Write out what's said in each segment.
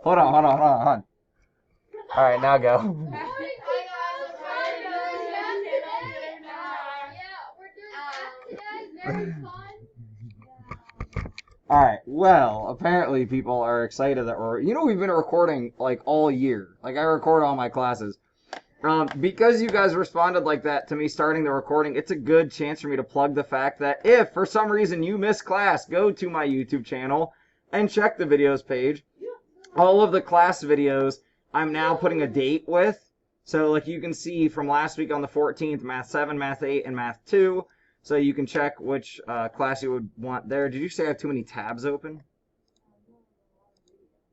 Hold on. All right, now go. All right. Well, apparently people are excited that we've been recording like all year. Like I record all my classes. Because you guys responded like that to me starting the recording, it's a good chance for me to plug the fact that if for some reason you miss class, go to my YouTube channel and check the videos page. All of the class videos I'm now putting a date with. So like you can see from last week on the 14th, Math 7, Math 8, and Math 2. So you can check which class you would want there. Did you say I have too many tabs open?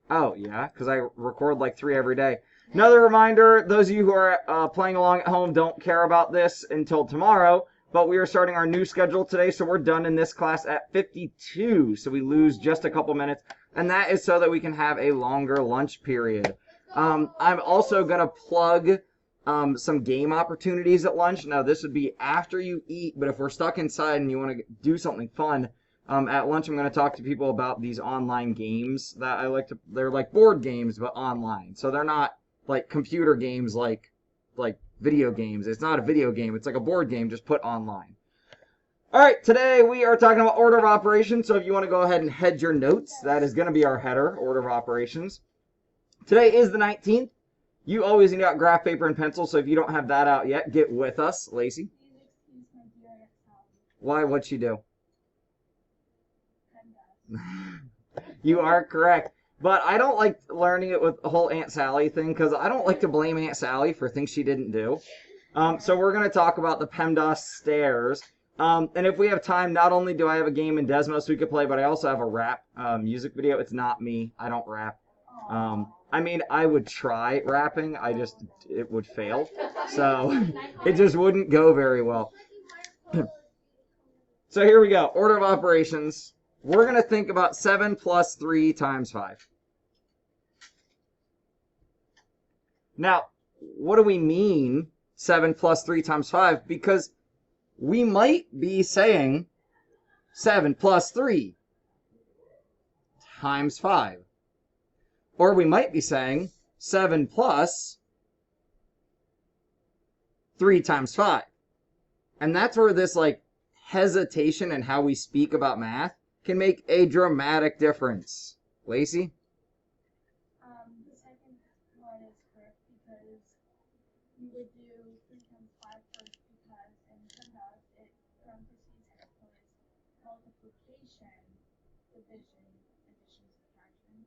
Oh, yeah, because I record like 3 every day. Another reminder, those of you who are playing along at home don't care about this until tomorrow, but we are starting our new schedule today, so we're done in this class at 52, so we lose just a couple minutes, and that is so that we can have a longer lunch period. I'm also going to plug some game opportunities at lunch. Now, this would be after you eat, but if we're stuck inside and you want to do something fun, at lunch I'm going to talk to people about these online games that I like to, they're like board games, but online. So they're not like computer games like video games. It's not a video game. It's like a board game just put online. All right, today we are talking about order of operations. So if you want to go ahead and head your notes, that is going to be our header, order of operations. Today is the 19th. You always need out graph paper and pencil, so if you don't have that out yet, get with us. Lacey? Why? What'd she do? You are correct. But I don't like learning it with the whole Aunt Sally thing because I don't like to blame Aunt Sally for things she didn't do. So we're going to talk about the Pemdas stairs. And if we have time, not only do I have a game in Desmos we could play, but I also have a rap music video. It's not me. I don't rap. I mean, I would try rapping. It would fail. So it just wouldn't go very well. So here we go. Order of operations. We're going to think about 7 plus 3 times 5. Now, what do we mean 7 plus 3 times 5? Because we might be saying 7 plus 3 times 5. Or we might be saying 7 plus 3 times 5. And that's where this like hesitation in how we speak about math can make a dramatic difference. Lacey? The second one is correct because you would do 3 times 5 first because in Pemdas it parentheses has multiplication, division, addition, subtraction.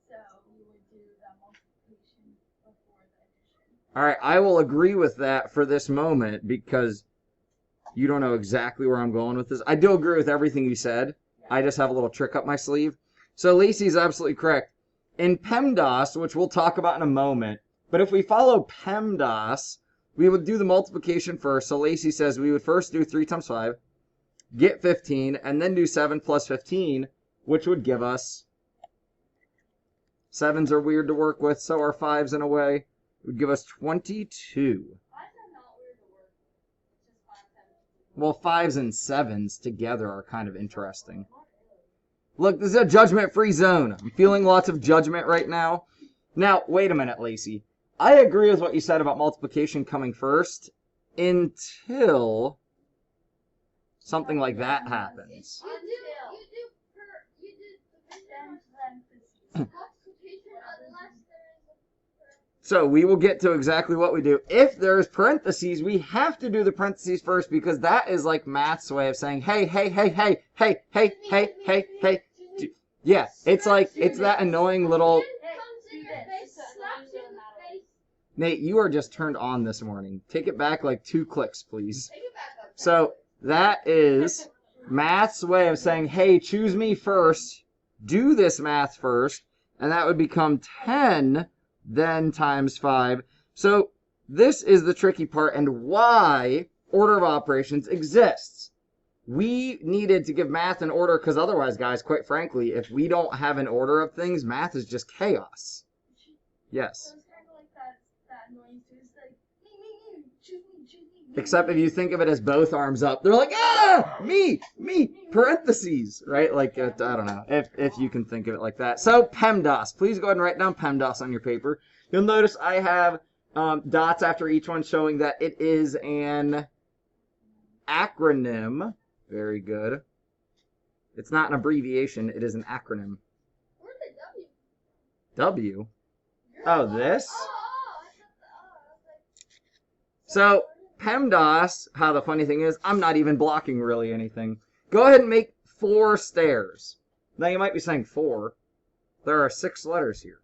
So you would do the multiplication before the addition. Alright, I will agree with that for this moment because you don't know exactly where I'm going with this. I do agree with everything you said. I just have a little trick up my sleeve. So Lacey's absolutely correct. In Pemdas, which we'll talk about in a moment, but if we follow Pemdas, we would do the multiplication first. So Lacey says we would first do 3 times 5, get 15, and then do 7 plus 15, which would give us, 7s are weird to work with, so are 5s in a way. It would give us 22. Well, 5s and 7s together are kind of interesting. Look, this is a judgment-free zone. I'm feeling lots of judgment right now. Now, wait a minute, Lacey. I agree with what you said about multiplication coming first until something like that happens. So we will get to exactly what we do. If there's parentheses, we have to do the parentheses first because that is like math's way of saying, hey, hey, hey, hey, hey, hey, hey, hey, hey. Yeah, it's like, it's that annoying little... Nate, you are just turned on this morning. Take it back like 2 clicks, please. So that is math's way of saying, hey, choose me first, do this math first, and that would become 10 then times 5. So this is the tricky part and why order of operations exists. We needed to give math an order because otherwise, guys, quite frankly, if we don't have an order of things, math is just chaos. Yes. So it's kind of like that annoying too. It's like, choose me, Except if you think of it as both arms up, they're like, ah, me, parentheses, right? Like, I don't know, if you can think of it like that. So, Pemdas. Please go ahead and write down Pemdas on your paper. You'll notice I have dots after each one showing that it is an acronym. Very good. It's not an abbreviation, it is an acronym. Where's the W? W? Oh, this? So, PEMDAS, how the funny thing is, I'm not even blocking really anything. Go ahead and make 4 stairs. Now, you might be saying 4. There are 6 letters here.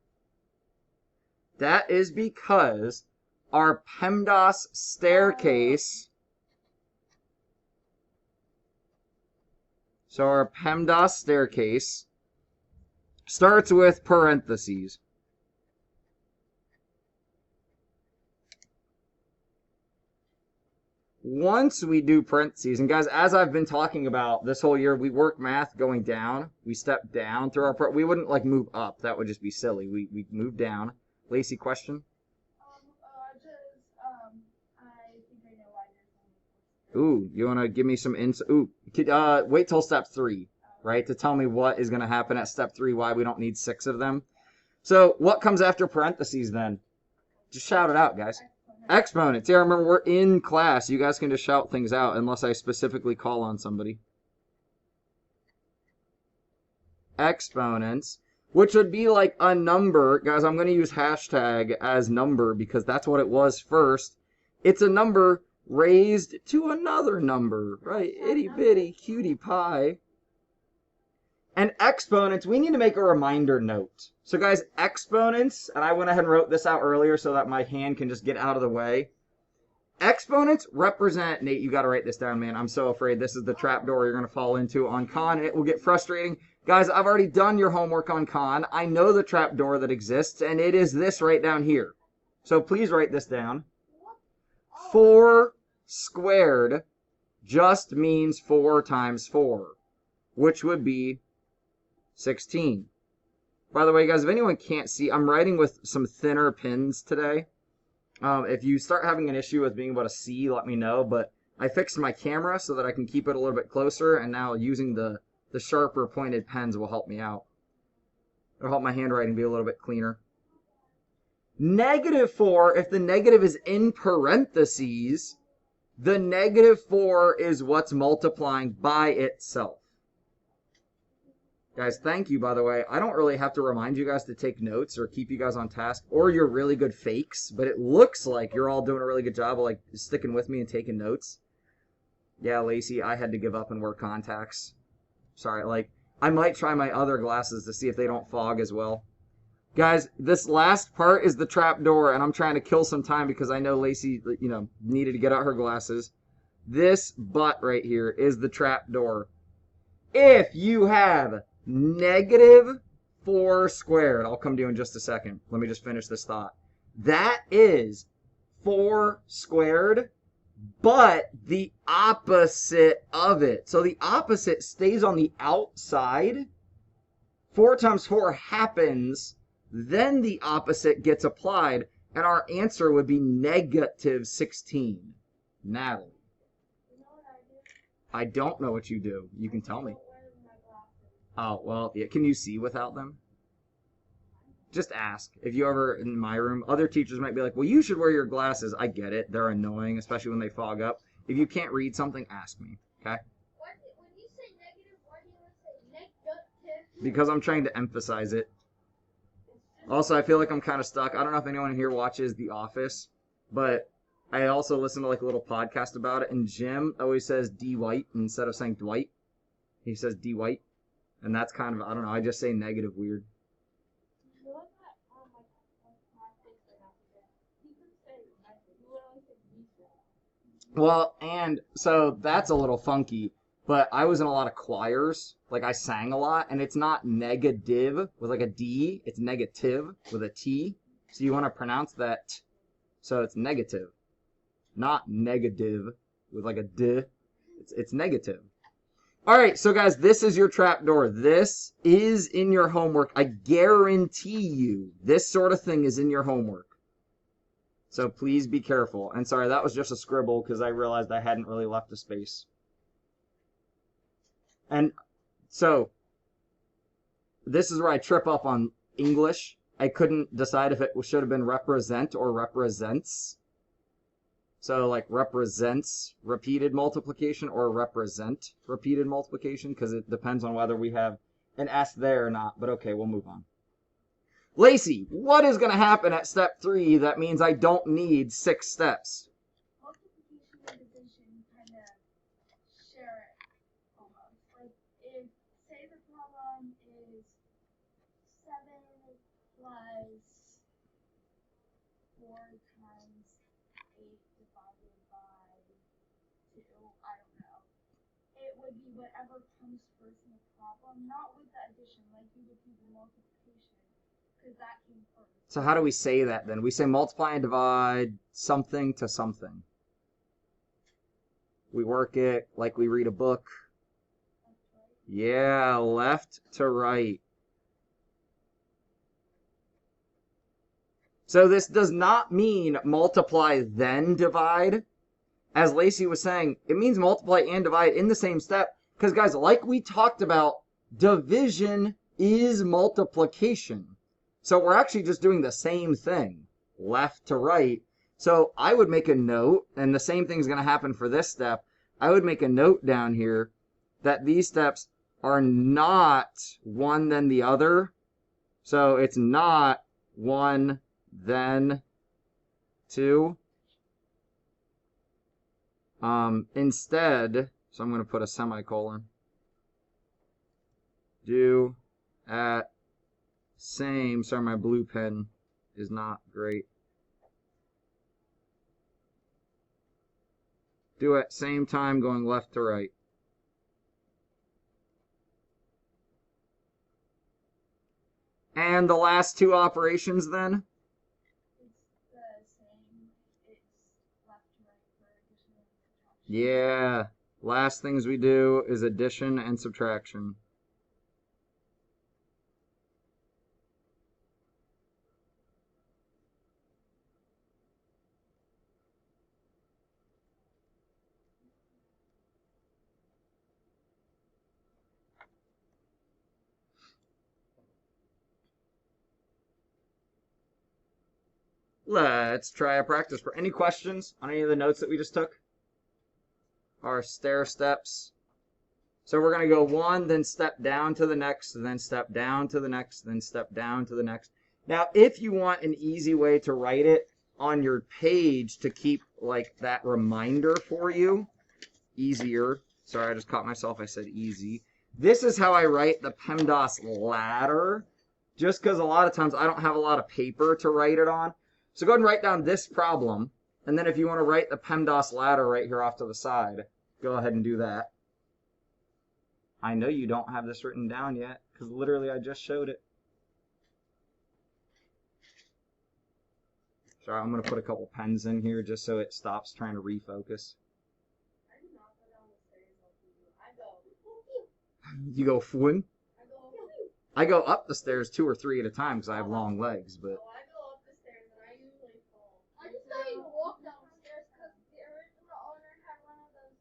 That is because our PEMDAS staircase... So, our PEMDAS staircase starts with parentheses. Once we do parentheses, and guys, as I've been talking about this whole year, we work math going down. We step down through our we wouldn't like move up. That would just be silly. We move down. Lacey, question? I think I know why you're Ooh, you want to give me some insight? Ooh, wait till step 3, right, to tell me what is going to happen at step 3, why we don't need 6 of them. So what comes after parentheses then? Just shout it out, guys. Exponents. Yeah, remember, we're in class. You guys can just shout things out unless I specifically call on somebody. Exponents, which would be like a number. Guys, I'm going to use hashtag as number because that's what it was first. It's a number raised to another number, right? Itty bitty cutie pie. And exponents, we need to make a reminder note. So guys, exponents, and I went ahead and wrote this out earlier so that my hand can just get out of the way. Exponents represent, Nate, you got to write this down, man. I'm so afraid this is the trapdoor you're going to fall into on con, and it will get frustrating. Guys, I've already done your homework on con. I know the trapdoor that exists, and it is this right down here. So please write this down. 4 squared just means 4 times 4, which would be 16. By the way, guys, if anyone can't see, I'm writing with some thinner pins today. If you start having an issue with being able to see, let me know. But I fixed my camera so that I can keep it a little bit closer, and now using the sharper pointed pens will help me out. It'll help my handwriting be a little bit cleaner. -4, if the negative is in parentheses, the -4 is what's multiplying by itself. Guys, thank you, by the way. I don't really have to remind you guys to take notes or keep you guys on task, or you're really good fakes, but it looks like you're all doing a really good job of, like, sticking with me and taking notes. Yeah, Lacey, I had to give up and wear contacts. Sorry, like, I might try my other glasses to see if they don't fog as well. Guys, this last part is the trap door, and I'm trying to kill some time because I know Lacey, you know, needed to get out her glasses. This butt right here is the trap door. If you have -4 squared, I'll come to you in just a second. Let me just finish this thought. That is 4 squared, but the opposite of it. So the opposite stays on the outside. 4 times 4 happens, then the opposite gets applied, and our answer would be -16. Natalie. You know what I do? I don't know what you do. You can tell me. I don't wear my glasses. Oh, well, yeah. Can you see without them? Just ask. If you ever, in my room, other teachers might be like, well, you should wear your glasses. I get it. They're annoying, especially when they fog up. If you can't read something, ask me, okay? When you say negative, why do you always say negative? Because I'm trying to emphasize it. Also, I feel like I'm kind of stuck. I don't know if anyone here watches The Office, but I also listen to like a little podcast about it, and Jim always says D. White instead of saying Dwight. He says D. White, and that's kind of, I don't know, I just say negative weird. You know that my things are not good. You can say negative. You literally say negative. Well, and so that's a little funky, but I was in a lot of choirs. Like, I sang a lot, and it's not negative with like a D, it's negative with a T. So you want to pronounce that T. So it's negative, not negative with like a D. It's negative. All right, so guys, this is your trapdoor. This is in your homework. I guarantee you this sort of thing is in your homework. So please be careful. And sorry, that was just a scribble because I realized I hadn't really left a space. And so this is where I trip up on English. I couldn't decide if it should have been represent or represents. So like represents repeated multiplication or represent repeated multiplication, because it depends on whether we have an S there or not. But okay, we'll move on. Lacey, what is going to happen at step 3 that means I don't need 6 steps? Multiplication and division kind of share it almost. Like if, say the problem is 7 plus 4 times 8 divided by 2, I don't know. It would be whatever comes first in the problem, not with the addition, like you would do the multiplication. Because that came first. So how do we say that then? We say multiply and divide something to something. We work it like we read a book. Yeah, left to right. So this does not mean multiply then divide. As Lacey was saying, it means multiply and divide in the same step. Because guys, like we talked about, division is multiplication. So we're actually just doing the same thing, left to right. So I would make a note, and the same thing is going to happen for this step. I would make a note down here that these steps are not one then the other. So it's not 1 then 2. Instead, so I'm going to put a semicolon. Do at same, sorry, my blue pen is not great. Do at same time going left to right. And the last 2 operations then? It's the same. It's left to right for addition and subtraction. Yeah. Last things we do is addition and subtraction. Let's try a practice. For any questions on any of the notes that we just took? Our stair steps. So we're going to go 1, then step down to the next, then step down to the next, then step down to the next. Now, if you want an easy way to write it on your page to keep like that reminder for you, easier. Sorry, I just caught myself. I said easy. This is how I write the Pemdas ladder, just because a lot of times I don't have a lot of paper to write it on. So go ahead and write down this problem, and then if you want to write the Pemdas ladder right here off to the side, go ahead and do that. I know you don't have this written down yet, because literally I just showed it. Sorry, I'm going to put a couple pens in here just so it stops trying to refocus. You go fwing? I go up the stairs 2 or 3 at a time because I have long legs, but... I go up the stairs and I usually fall. I just thought you walk down the stairs because the original owner had one of those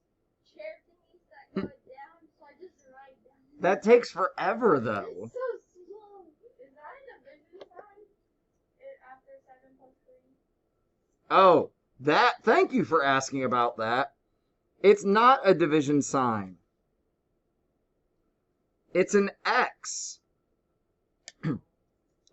chair thingies that go down, so I just ride down. That takes forever, though. It's so slow. Is that a division sign? After 7 plus 3? Oh, thank you for asking about that. It's not a division sign. It's an X.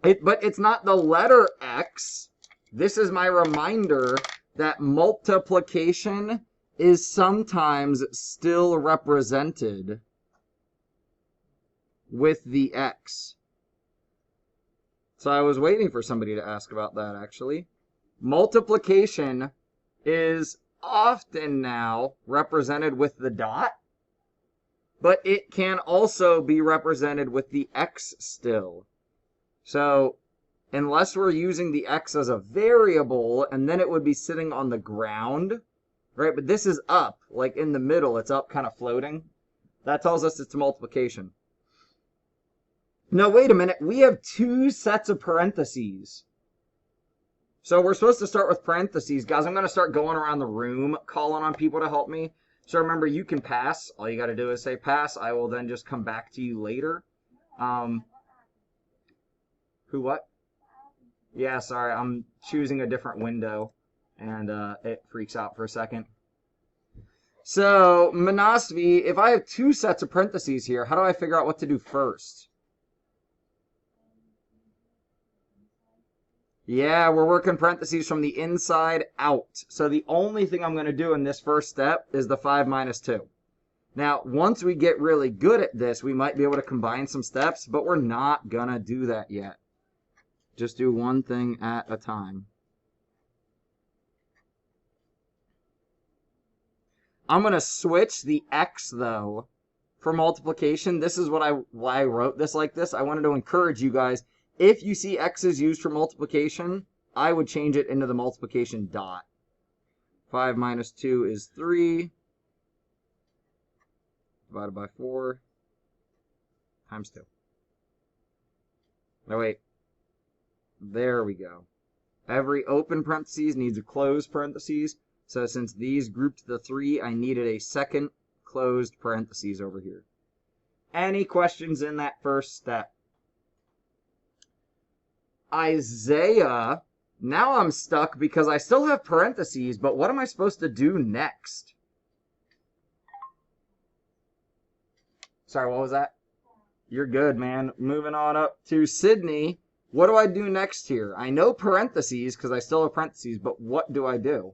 But it's not the letter X. This is my reminder that multiplication is sometimes still represented with the X. So I was waiting for somebody to ask about that, actually. Multiplication is often now represented with the dot, but it can also be represented with the X still. So, unless we're using the X as a variable, and then it would be sitting on the ground, right? But this is up, like in the middle, it's up kind of floating. That tells us it's multiplication. Now, wait a minute, we have 2 sets of parentheses. So we're supposed to start with parentheses. Guys, I'm going to start going around the room calling on people to help me. So remember, you can pass. All you got to do is say pass. I will then just come back to you later. Who what? Yeah, sorry. I'm choosing a different window, and it freaks out for a second. So, Monosophy, if I have two sets of parentheses here, how do I figure out what to do first? Yeah, we're working parentheses from the inside out. So the only thing I'm going to do in this first step is the 5 minus 2. Now, once we get really good at this, we might be able to combine some steps, but we're not going to do that yet. Just do one thing at a time. I'm going to switch the x, though, for multiplication. This is why I wrote this like this. I wanted to encourage you guys, if you see x's used for multiplication, I would change it into the multiplication dot. 5 minus 2 is 3. Divided by 4 times 2. No, wait. There we go. Every open parentheses needs a closed parentheses. So since these grouped the 3, I needed a second closed parentheses over here. Any questions in that first step? Isaiah, now I'm stuck because I still have parentheses, but what am I supposed to do next? Sorry, what was that? You're good, man. Moving on up to Sydney. What do I do next here? I know parentheses because I still have parentheses, but what do I do?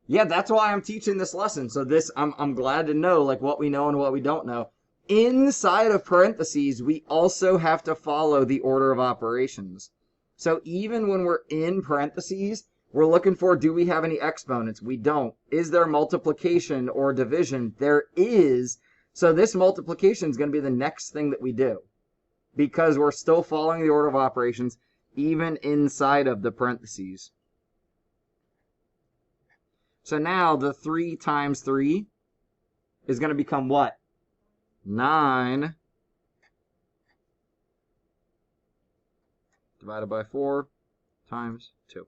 Yeah, that's why I'm teaching this lesson. So this, I'm glad to know like what we know and what we don't know. Inside of parentheses, we also have to follow the order of operations. So even when we're in parentheses, we're looking for, do we have any exponents? We don't. Is there multiplication or division? There is. So this multiplication is going to be the next thing that we do because we're still following the order of operations even inside of the parentheses. So now the 3 times 3 is going to become what? 9 divided by 4 times 2.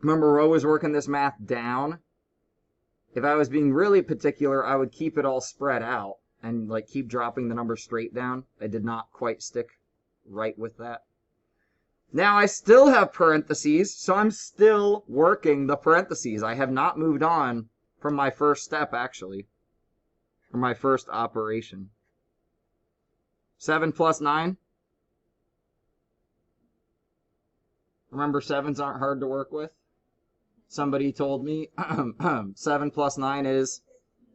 Remember, we're always working this math down. If I was being really particular, I would keep it all spread out and like keep dropping the number straight down. I did not quite stick right with that. Now I still have parentheses, so I'm still working the parentheses. I have not moved on from my first step, actually, or my first operation. 7 plus 9. Remember, 7s aren't hard to work with. Somebody told me 7 plus 9 is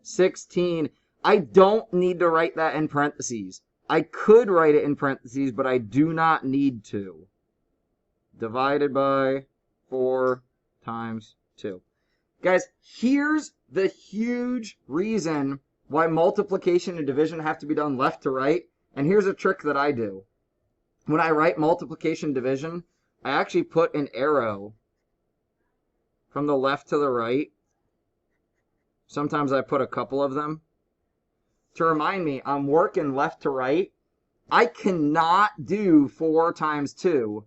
16. I don't need to write that in parentheses. I could write it in parentheses, but I do not need to. Divided by 4 times 2. Guys, here's the huge reason why multiplication and division have to be done left to right. And here's a trick that I do. When I write multiplication and division, I actually put an arrow from the left to the right. Sometimes I put a couple of them to remind me I'm working left to right. I cannot do 4 times 2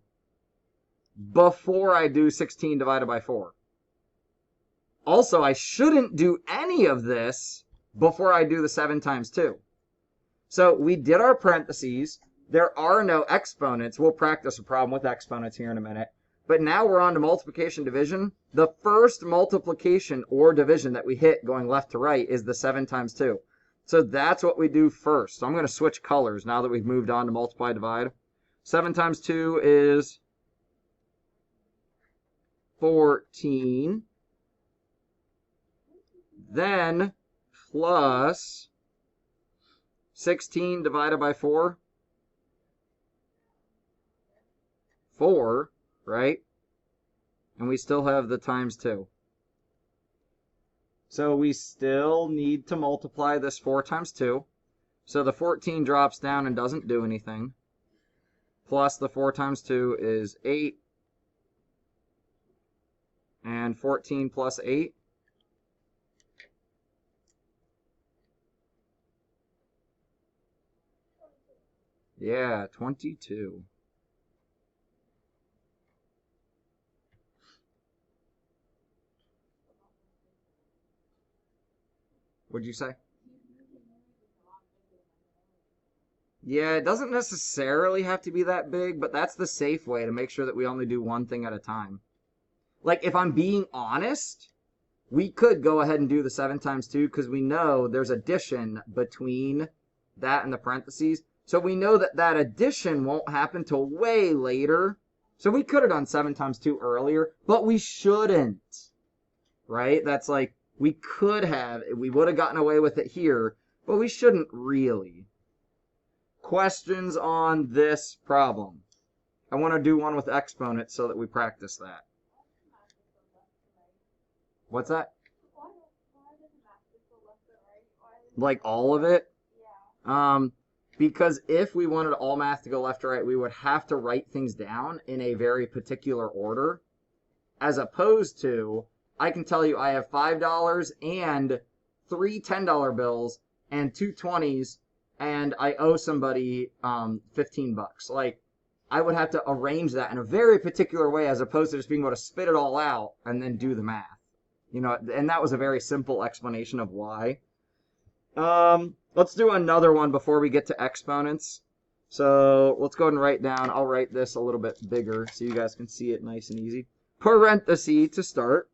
before I do 16 divided by 4. Also, I shouldn't do any of this before I do the 7 times 2. So we did our parentheses. There are no exponents. We'll practice a problem with exponents here in a minute. But now we're on to multiplication division. The first multiplication or division that we hit going left to right is the 7 times 2. So that's what we do first. So I'm going to switch colors now that we've moved on to multiply divide. 7 times 2 is 14. Then plus 16 divided by 4. 4, right? And we still have the times 2. So we still need to multiply this 4 times 2. So the 14 drops down and doesn't do anything. Plus the 4 times 2 is 8. And 14 plus 8. Yeah, 22. What'd you say? Yeah, it doesn't necessarily have to be that big, but that's the safe way to make sure that we only do one thing at a time. Like, if I'm being honest, we could go ahead and do the 7 times 2 because we know there's addition between that and the parentheses. So we know that that addition won't happen till way later. So we could have done 7 times 2 earlier, but we shouldn't. Right? That's like, we could have, we would have gotten away with it here, but we shouldn't really. Questions on this problem? I want to do one with exponents so that we practice that. What's that? Like all of it? Because if we wanted all math to go left to right, we would have to write things down in a very particular order, as opposed to, I can tell you I have $5 and 3 $10 bills and 2 20s, and I owe somebody 15 bucks. Like, I would have to arrange that in a very particular way, as opposed to just being able to spit it all out and then do the math. You know, and that was a very simple explanation of why. Let's do another one before we get to exponents. So let's go ahead and write down. I'll write this a little bit bigger so you guys can see it nice and easy. Parenthesis to start.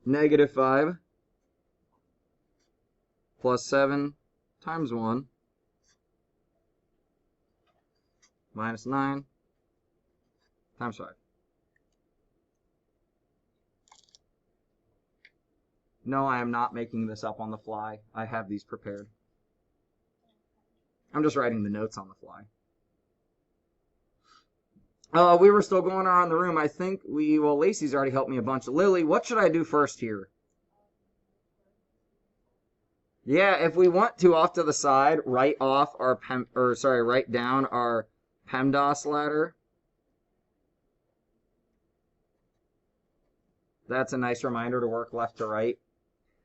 -5 plus 7 times 1 minus 9 times 5. No, I am not making this up on the fly. I have these prepared. I'm just writing the notes on the fly. We were still going around the room. I think well, Lacey's already helped me a bunch. Lily, what should I do first here? Yeah, if we want to, off to the side, write down our Pemdas ladder. That's a nice reminder to work left to right.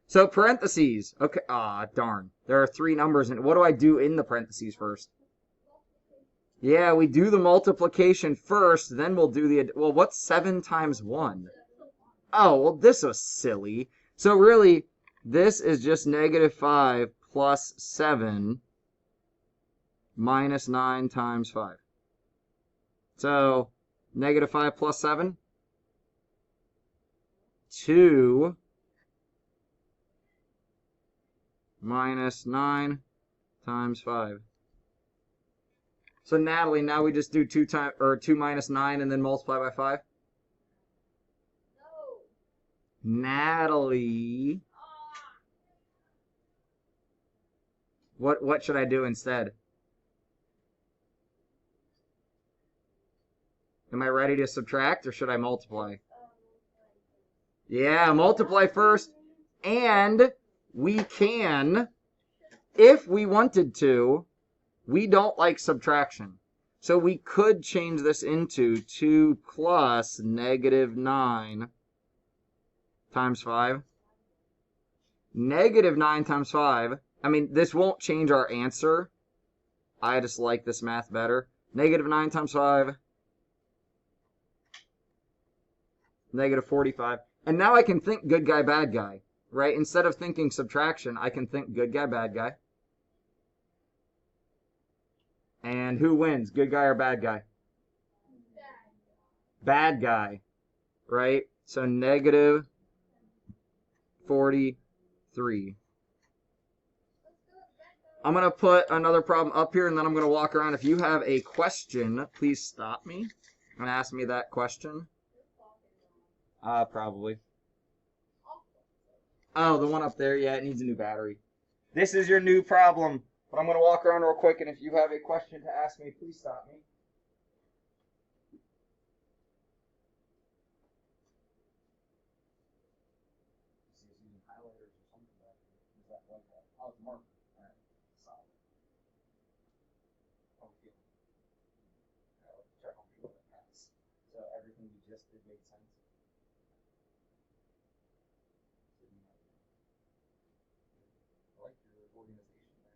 So parentheses. Okay. Darn. There are 3 numbers. And what do I do in the parentheses first? Yeah, we do the multiplication first, then we'll do the... Well, what's 7 times 1? Oh, well, this was silly. So really, this is just -5 plus 7 minus 9 times 5. So, -5 plus 7? 2 minus 9 times 5. So Natalie, now we just do 2 minus 9 and then multiply by 5? No. Natalie. What should I do instead? Am I ready to subtract or should I multiply? Yeah, multiply first. And we can, if we wanted to, we don't like subtraction. So we could change this into 2 plus -9 times 5. -9 times 5. I mean, this won't change our answer. I just like this math better. -9 times 5. -45. And now I can think good guy, bad guy. Right? Instead of thinking subtraction, I can think good guy, bad guy. And who wins? Good guy or bad guy? Bad guy. Right? So -43. I'm going to put another problem up here, and then I'm going to walk around. If you have a question, please stop me and ask me that question. Probably. Oh, the one up there? Yeah, it needs a new battery. This is your new problem. But I'm going to walk around real quick, and if you have a question to ask me, please stop me. Oh, it's marker. All right. Solid. Okay. Check on what it has. So everything we just did made sense. I like your organization there.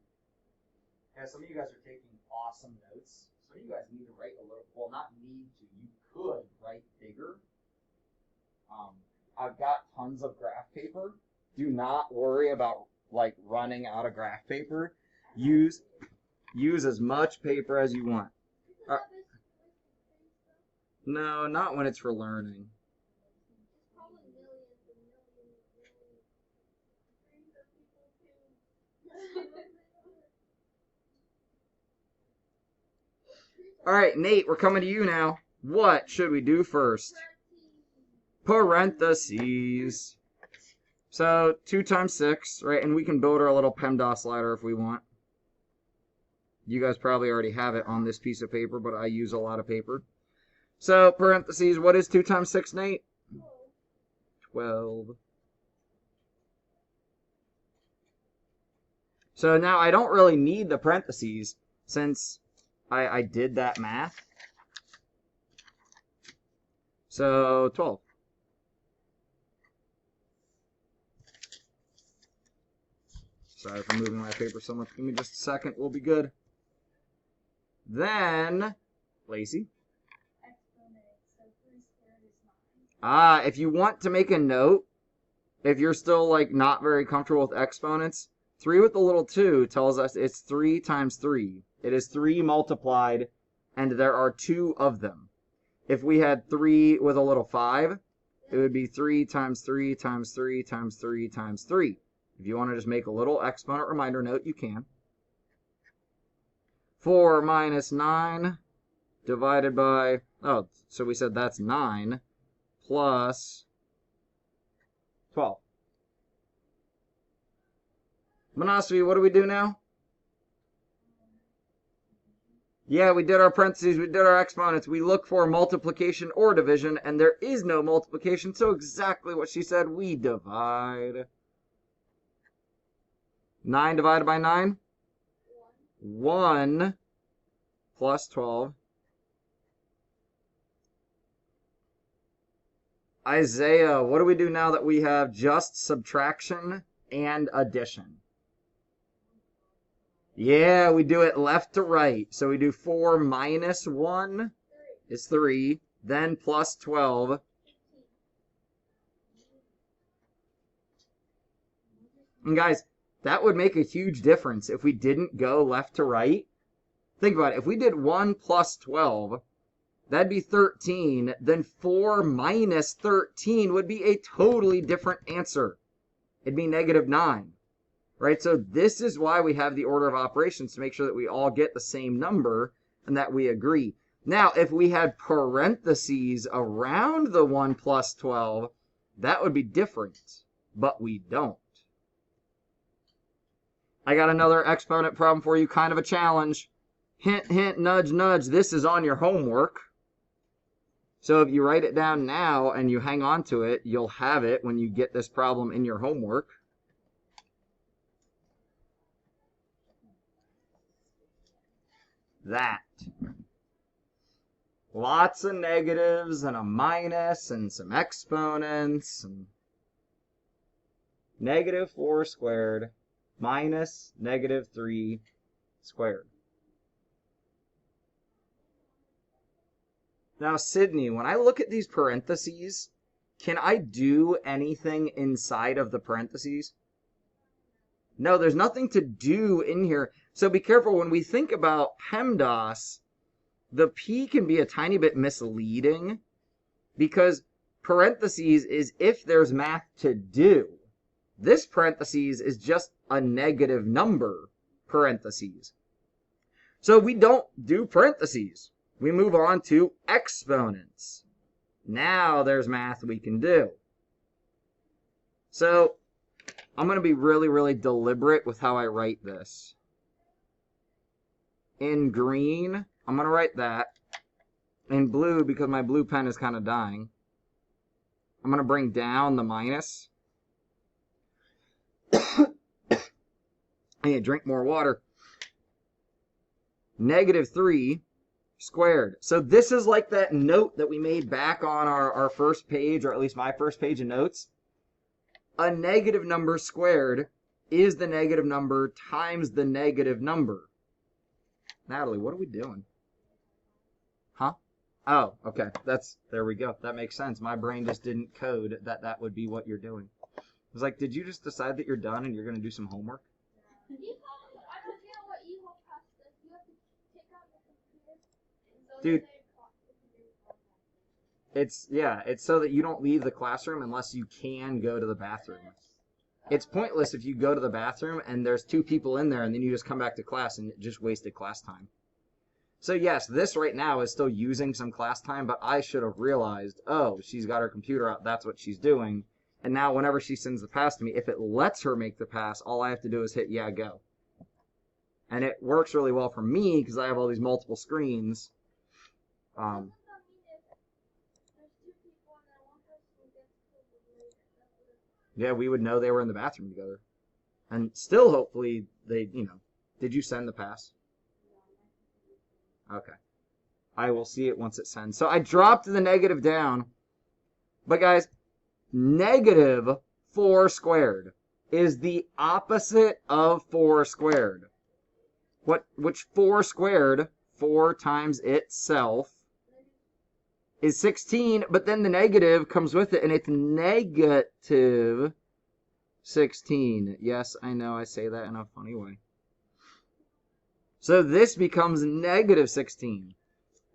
Yeah, some of you guys are taking awesome notes. Some of you guys need to write a little, well, not need to, you could write bigger. I've got tons of graph paper. Do not worry about like running out of graph paper. Use as much paper as you want. No, not when it's for learning. All right, Nate, we're coming to you now. What should we do first? Parentheses. So 2 times 6, right? And we can build our little Pemdas ladder if we want. You guys probably already have it on this piece of paper, but I use a lot of paper. So parentheses, what is 2 times 6, Nate? 12. So now I don't really need the parentheses since I did that math. So 12. Sorry for moving my paper so much. Give me just a second. We'll be good. Then, Lacey. If you want to make a note, if you're still like not very comfortable with exponents, 3 with the little 2 tells us it's 3 times 3. It is 3 multiplied, and there are 2 of them. If we had 3 with a little 5, it would be 3 times 3 times 3 times 3 times 3. If you want to just make a little exponent reminder note, you can. 4 minus 9 divided by, oh, so we said that's 9 plus 12. Monosophy, what do we do now? Yeah, we did our parentheses, we did our exponents. We look for multiplication or division, and there is no multiplication, so exactly what she said, we divide. 9 divided by 9? 1 plus 12. Isaiah, what do we do now that we have just subtraction and addition? Yeah, we do it left to right. So we do 4 minus 1 is 3, then plus 12. And guys, that would make a huge difference if we didn't go left to right. Think about it. If we did 1 plus 12, that'd be 13. Then 4 minus 13 would be a totally different answer. It'd be negative 9. Right? So this is why we have the order of operations, to make sure that we all get the same number and that we agree. Now, if we had parentheses around the 1 plus 12, that would be different. But we don't. I got another exponent problem for you, kind of a challenge. Hint, hint, nudge, nudge. This is on your homework. So if you write it down now and you hang on to it, you'll have it when you get this problem in your homework. That. Lots of negatives and a minus and some exponents. And negative 4 squared minus negative 3 squared. Now, Sydney, when I look at these parentheses, can I do anything inside of the parentheses? No, there's nothing to do in here. So be careful when we think about PEMDAS, the P can be a tiny bit misleading because parentheses is if there's math to do. This parentheses is just a negative number parentheses. So we don't do parentheses. We move on to exponents. Now there's math we can do. So I'm going to be really, really deliberate with how I write this. In green, I'm going to write that. In blue, because my blue pen is kind of dying, I'm going to bring down the minus. I need to drink more water. Negative 3 squared. So this is like that note that we made back on our first page, or at least my first page of notes. A negative number squared is the negative number times the negative number. Natalie, what are we doing? Huh? Oh, okay. There we go. That makes sense. My brain just didn't code that would be what you're doing. I was like, did you just decide that you're done and you're going to do some homework? Dude, it's so that you don't leave the classroom unless you can go to the bathroom. It's pointless if you go to the bathroom and there's 2 people in there and then you just come back to class and just wasted class time. So yes, this right now is still using some class time, but I should have realized, oh, she's got her computer out, that's what she's doing. And now whenever she sends the pass to me, if it lets her make the pass, all I have to do is hit yeah, go. And it works really well for me because I have all these multiple screens. Yeah, we would know they were in the bathroom together. And still, hopefully, they, did you send the pass? Okay. I will see it once it sends. So I dropped the negative down. But guys, negative 4 squared is the opposite of 4 squared. Which 4 squared, 4 times itself, is 16, but then the negative comes with it, and it's negative 16. Yes, I know, I say that in a funny way. So this becomes negative 16.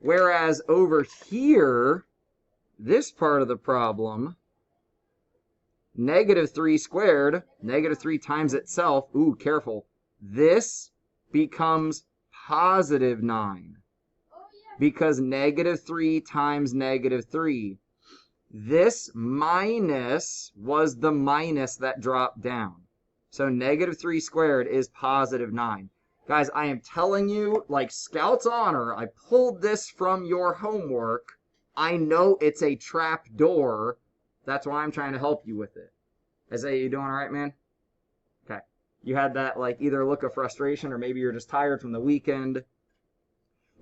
Whereas over here, this part of the problem, negative 3 squared, negative 3 times itself, ooh, careful, this becomes positive 9. Because negative 3 times negative 3. This minus was the minus that dropped down. So negative 3 squared is positive 9. Guys, I am telling you, like Scout's honor, I pulled this from your homework. I know it's a trap door. That's why I'm trying to help you with it. Isaiah, you doing all right, man? Okay. You had that, like, either look of frustration or maybe you're just tired from the weekend.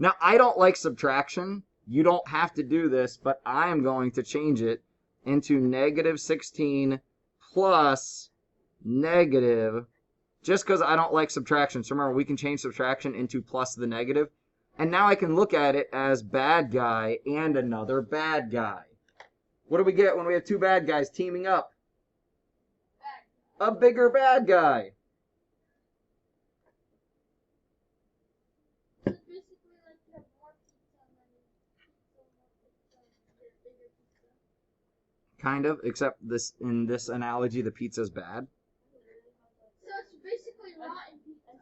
Now, I don't like subtraction. You don't have to do this, but I am going to change it into negative 16 plus negative, just because I don't like subtraction. So remember, we can change subtraction into plus the negative. And now I can look at it as bad guy and another bad guy. What do we get when we have 2 bad guys teaming up? A bigger bad guy. Kind of, except this in this analogy, the pizza's bad. So it's basically rotten pizza.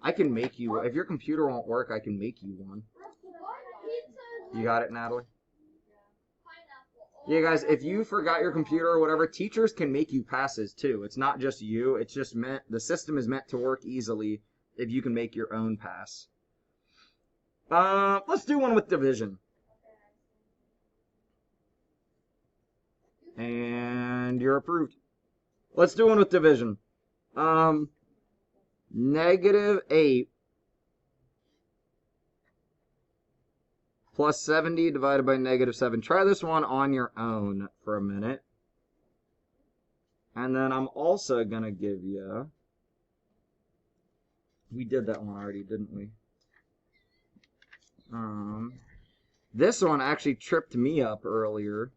I can make you, if your computer won't work, I can make you one. You got it, Natalie? Yeah, guys, if you forgot your computer or whatever, teachers can make you passes too. It's not just you. It's just meant, the system is meant to work easily if you can make your own pass. Let's do one with division. And you're approved. Let's do one with division. Negative 8 plus 70 divided by negative 7. Try this one on your own for a minute. And then I'm also going to give you... We did that one already, didn't we? This one actually tripped me up earlier.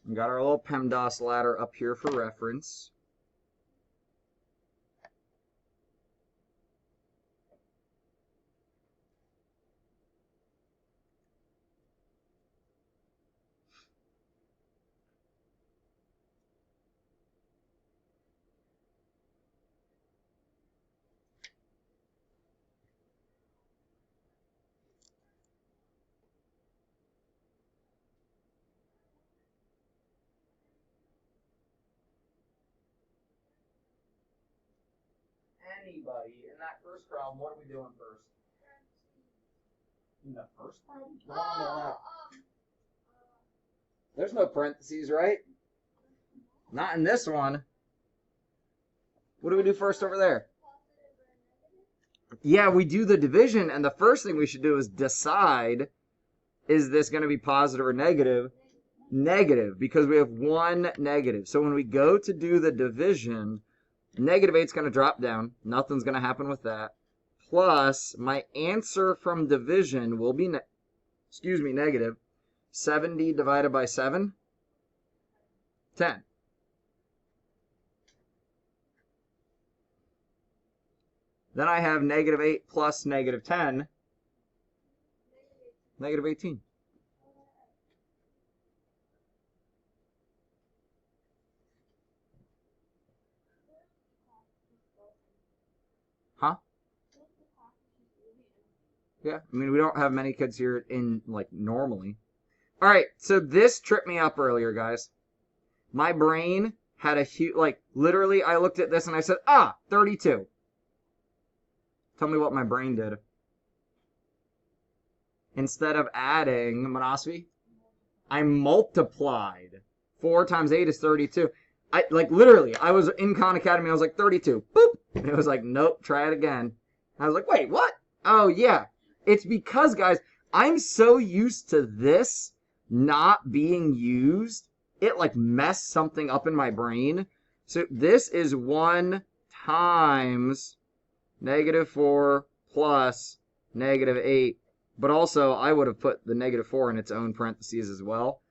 We got our little Pemdas ladder up here for reference. Anybody in that first problem, what are we doing first? In the first problem? What on the left? There's no parentheses, right? Not in this one. What do we do first over there? Yeah, we do the division, and the first thing we should do is decide, is this going to be positive or negative? Negative, because we have one negative. So when we go to do the division, negative 8 is going to drop down. Nothing's going to happen with that. Plus, my answer from division will be, negative. 70 divided by 7? 10. Then I have negative 8 plus negative 10. Negative 18. Huh? Yeah, I mean, we don't have many kids here in, like, normally. All right, so this tripped me up earlier, guys. My brain had a huge, like, literally, I looked at this and I said, 32. Tell me what my brain did. Instead of adding, Manasvi, I multiplied. 4 times 8 is 32. Literally, I was in Khan Academy, I was like, 32. Boop! And it was like, nope, try it again. I was like, wait, what? Oh, yeah. It's because, guys, I'm so used to this not being used, it, like, messed something up in my brain. So this is 1 times negative 4 plus negative 8. But also, I would have put the negative 4 in its own parentheses as well.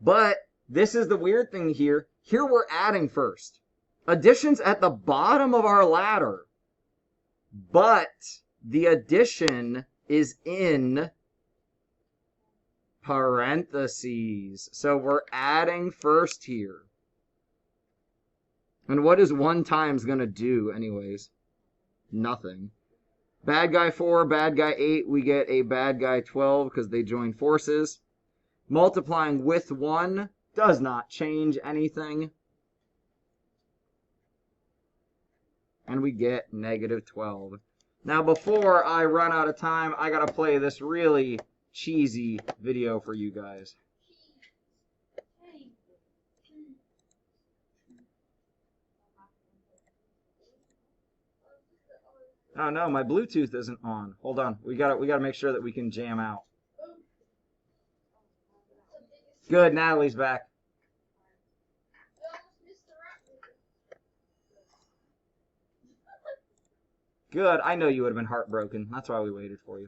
But this is the weird thing here. Here we're adding first. Addition's at the bottom of our ladder. But the addition is in parentheses. So we're adding first here. And what is 1 times going to do anyways? Nothing. Bad guy 4, bad guy 8, we get a bad guy 12 because they join forces. Multiplying with 1 does not change anything. And we get negative 12. Now, before I run out of time, I got to play this really cheesy video for you guys. Oh no, my Bluetooth isn't on. Hold on. We gotta make sure that we can jam out. Good, Natalie's back. Good, I know you would have been heartbroken. That's why we waited for you.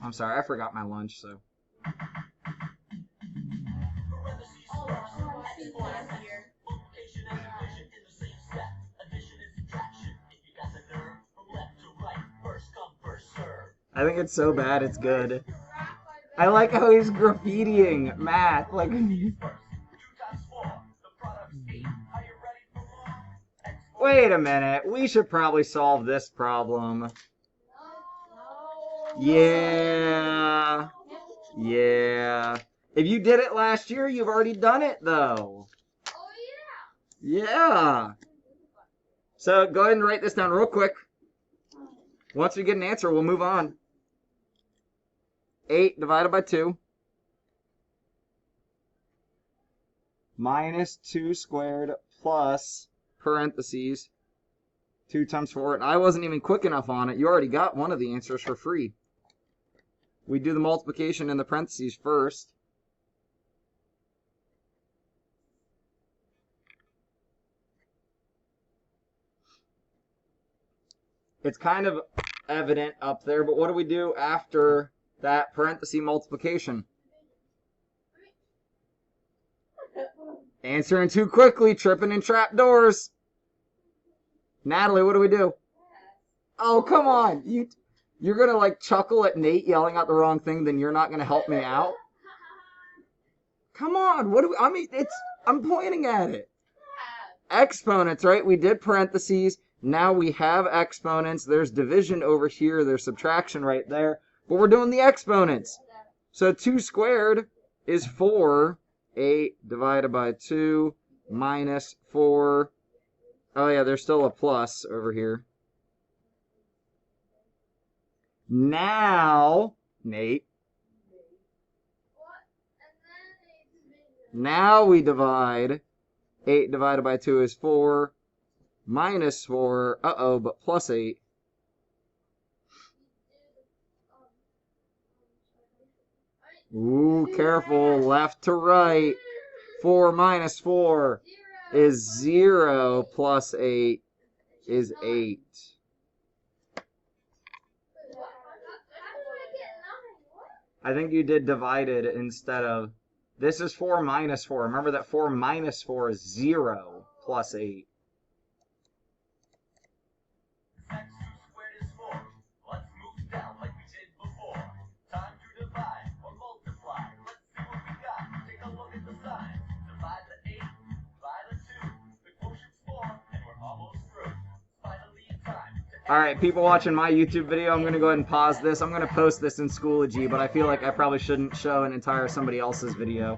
I'm sorry, I forgot my lunch, so. I think it's so bad, it's good. I like how he's graffitiing math. Like, wait a minute. We should probably solve this problem. Yeah. Yeah. If you did it last year, you've already done it, though. Oh, yeah. Yeah. So go ahead and write this down real quick. Once we get an answer, we'll move on. 8 divided by 2 minus 2 squared plus parentheses 2 times 4. And I wasn't even quick enough on it. You already got one of the answers for free. We do the multiplication in the parentheses first. It's kind of evident up there, but what do we do after that parenthesis multiplication? Answering too quickly, tripping in trapdoors. Natalie, what do we do? Oh, come on. You're going to like chuckle at Nate yelling out the wrong thing, then you're not going to help me out? Come on. What do we, I mean, I'm pointing at it. Exponents, right? We did parentheses. Now we have exponents. There's division over here. There's subtraction right there. But we're doing the exponents. So 2 squared is 4. 8 divided by 2 minus 4. Oh, yeah, there's still a plus over here. Now, Nate. Now we divide. 8 divided by 2 is 4. minus 4, uh-oh, but plus 8. Ooh, careful, left to right. 4 minus 4 is 0, plus 8 is 8. I think you did divided instead of... This is 4 minus 4. Remember that 4 minus 4 is 0, plus 8. Alright, people watching my YouTube video, I'm going to go ahead and pause this. I'm going to post this in Schoology, but I feel like I probably shouldn't show an entire somebody else's video.